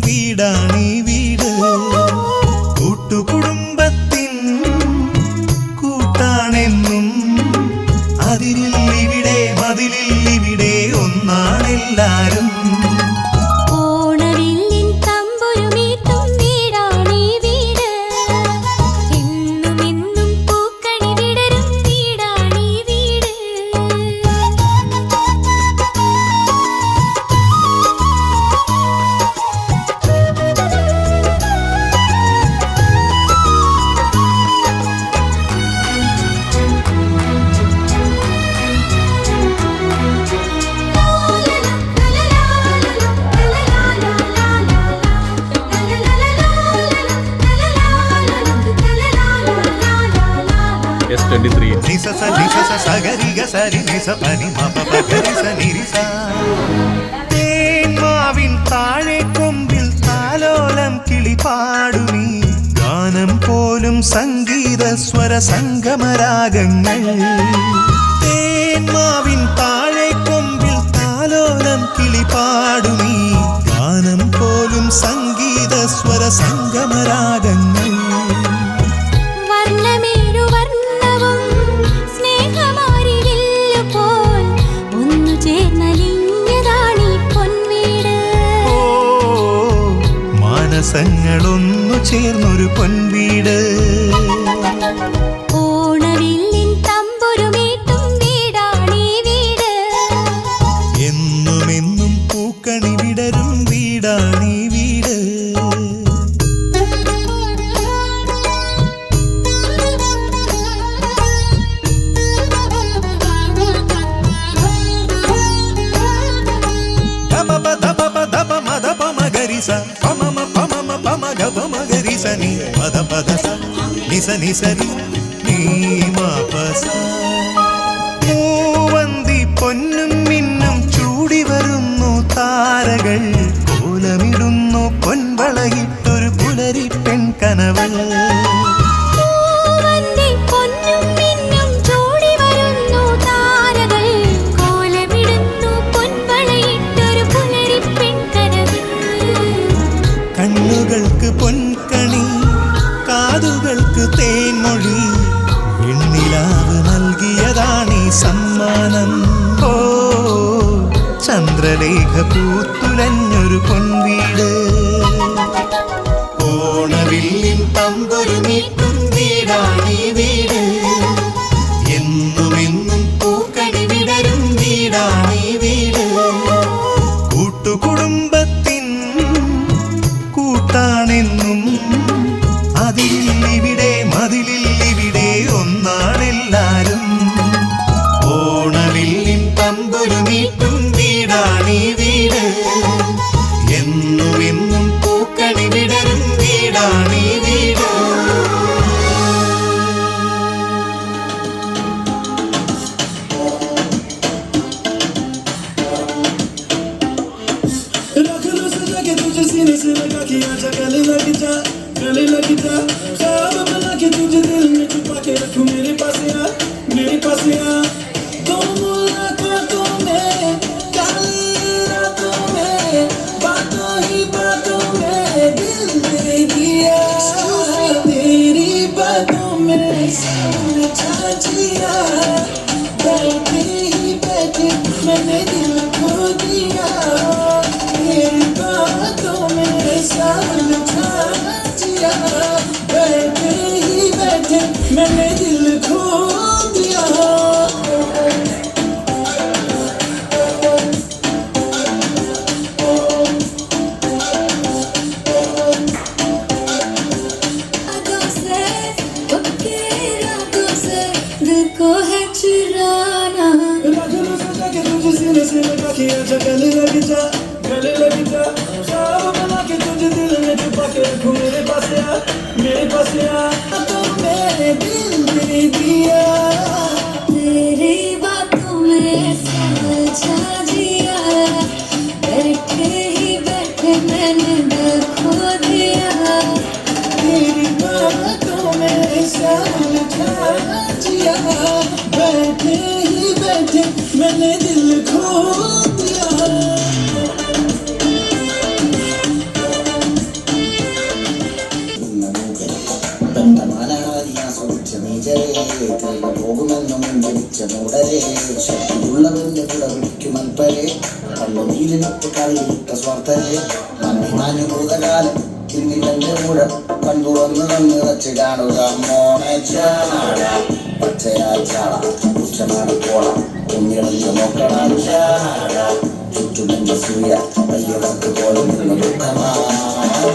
വീടാണീ വീട്. കൂട്ടുകുടുംബത്തിൻ കൂട്ടാണെന്നും അതിരില്ലിവിടെ മതിലില്ലിവിടെ ഒന്നാണെല്ലാരും. തേന്മാവിൻ താഴെ കൊമ്പിൽ താലോലം കിളിപാടുമീ ഗാനം പോലും സംഗീത സ്വര സംഗമരാഗങ്ങൾ. തേന്മാവിൻ താഴെ കൊമ്പിൽ താലോലം കിളിപാടുമീ ഗാനം പോലും സംഗീത സ്വര സംഗമരാഗങ്ങൾ. മാനസങ്ങളൊന്നു ചേർന്നൊരു പൊൻവീട്. ഓണവില്ലിൻ തമ്പുരുമീട്ടും വീടാണീ വീട്. എന്നുമെന്നും പൂക്കണി വിടരും വീടാണീ വീട്. മൂവന്തി പൊന്നും മിന്നും ചൂടി വരുന്നു താരകൾ. കോലമിടുന്നു പൊൻവളയിട്ടൊരു പുലരി പെൺകനവൾ. കണ്ണുകൾക്ക് പൊൻകണി, കാതുകൾക്ക് തേൻമൊഴി, വെണ്ണിലാവ് നൽകിയതാണീ സമ്മാനം. ഓ ചന്ദ്രലേഖ പൂത്തുലഞ്ഞൊരു പൊൻവീട്. ഓണവില്ലിൻ തമ്പുരുമീട്ടും വീടാണീ വീട്. എന്നുമെന്നും പൂക്കണി വിടരും വീടാണീ വീട്. കൂട്ടുകുടുംബത്തിൻ കൂട്ടാണെന്നും അതിലിവിടെ മതിലിവിടെ ഒന്നാണെല്ലാരും. ഓണവില്ലിൻ തമ്പുരുമീട്ടും വീടാണീ വീട്. എന്നുമെന്നും പൂക്കണി വിടരും വീടാണീ വീട്. सीने से लगा के आजा गले लग जा, गले लग जा. ख्वाब बना के तुझे दिल में छुपा के रखूं मेरे पास आ, मेरे पास आ. तुम मुलाकातों में, काली रातों में, बातों ही बातों में दिल दे दिया. तेरी बातों में समझा जिया. बैठे ही बैठे मैंने दिल खो दिया. तेरी बातों में समझा जिया. बैठे ही बैठे मैंने दिल खो दिया. सीने से लगा के आजा गले लग जा, गले लग जा. ख्वाब बना के तुझे दिल में छुपा के रखूं मेरे पास आ, मेरे पास आ. तो मैंने दिल दे दिया. तेरी बातों में समझा जिया. बैठे ही बैठे मैंने दिल खो दिया. तेरी बातों में समझा जिया. बैठे ही बैठे मैंने दिल खो दिया. ഇരുന്നിട്ട് കളിയിട്ട സ്വാർത്ഥരെ നന്ദി നാഞ്ഞു ഭൂതകാലം ഇന്നിവന്റെ ഊഴം കണ്ടു വന്ന് നിറച്ച് കാണുക മോണെ ചാട പച്ചയാ ചാട ഉച്ചനാട് പോള കുഞ്ഞിടന്ന് നോക്കണ ചാട ചുറ്റുമെന്റെ സൂയ വലിയവർക്ക് പോലെ നിന്ന് ദുഃഖമാ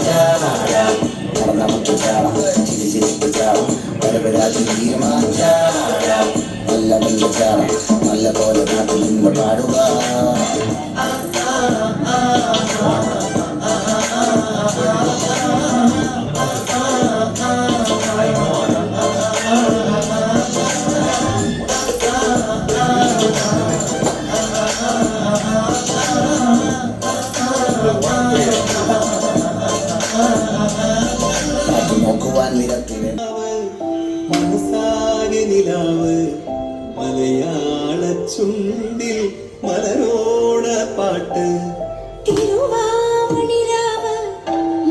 ചാട നടന്നമക്ക് ചാട ചിരി ചിരിപ്പ് ചാട പരപരാജി തീരുമാ ചാട നല്ല നല്ല ചാട നല്ല പോലെ നാട്ടിൽ നിന്ന് പാടുക നോക്കുവാൻ നിരത്തിലെ മനസ്സാകെ നിലാവ് മലയാള ചുണ്ടിൽ മലരോണ പാട്ട് തിരുവാവണിരാവ്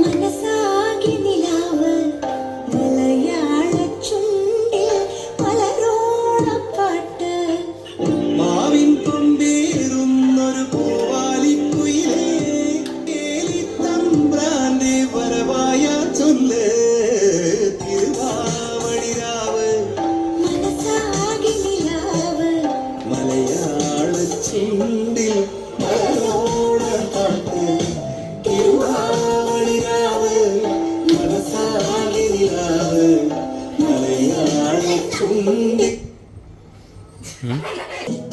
മനസാകെ നിലാവ് മലയാള ചുണ്ടിൽ മലരോണപ്പാട്ട് മാവിൻ കൊമ്പേറുന്നൊരു പൂവാലിക്കുയിലേ കേലിത്തമ്പ്രാന്റെ വരവായ ചൊല്ല് തിരുവാവണിരാവ് മനസാകെ നിലാവ് മലയാള ചുണ്ടിൽ മലരോണ പാട്ട് തിരുവാവണിരാവ് മനസ്സാകെ നിലാവ് മലയാള ചുണ്ടിൽ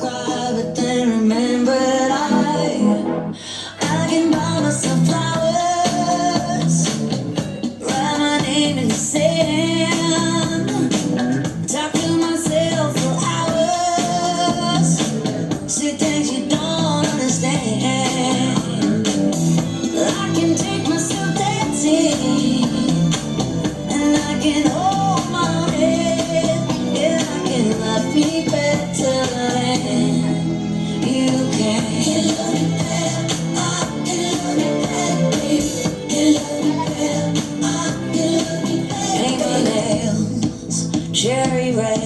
But then remembered I can buy myself flowers, write my name in the sand, talk to myself for hours, say things you don't understand. I can take myself dancing, and I can hold my head, yeah, I can love me better than you can. You love me better, I can love me better, baby. You love me better, I can love me better. Anyone else, cherry red.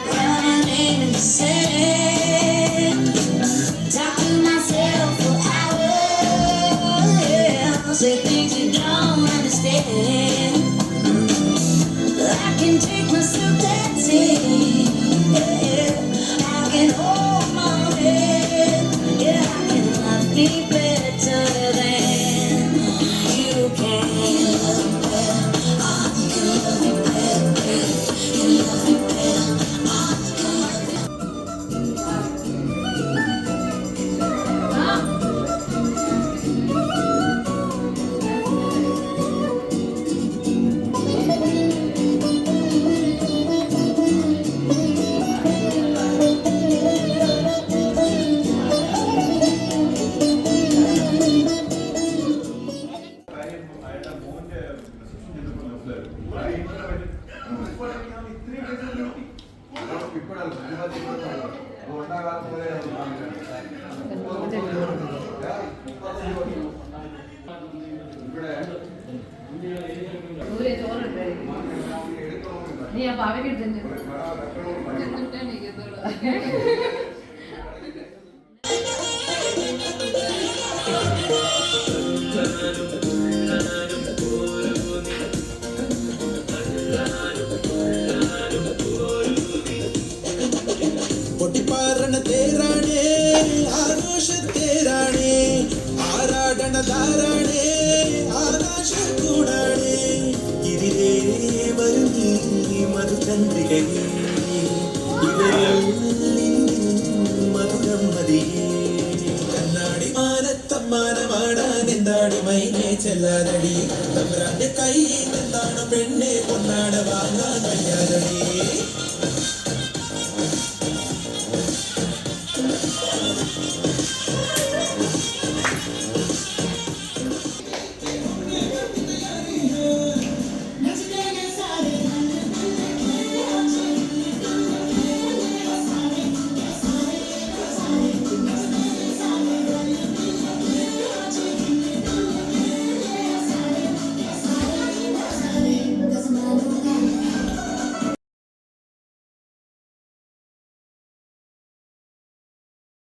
Write my name in the sand, talk to myself for hours, yeah, say things you don't understand. I can take myself dancing, yeah, I can hold my head, yeah, I can love me better than you can. You love me better, I can love me better, baby. You love me better, I can love me നീ ആ പാവയ്ക്ക് എടുത്തിട്ട് പൊട്ടിപ്പാറണ തേരാണേ ആഘോഷത്തേരാണേ ആരാടണ ധാരാണേ ആകാശക്കൂടാണേ ഇതിലേ വരും നീ മധുചന്ദ്രികയേ മധുരം മതിയേ കണ്ണാടി മാനത്തമ്മാനമാടാൻ എന്താണ് മൈനെ ചെല്ലാതടി തമ്പ്രാന്റെ കൈ എന്താണ് പെണ്ണെ പൊന്നാട വാങ്ങാൻ കഴിയാതടി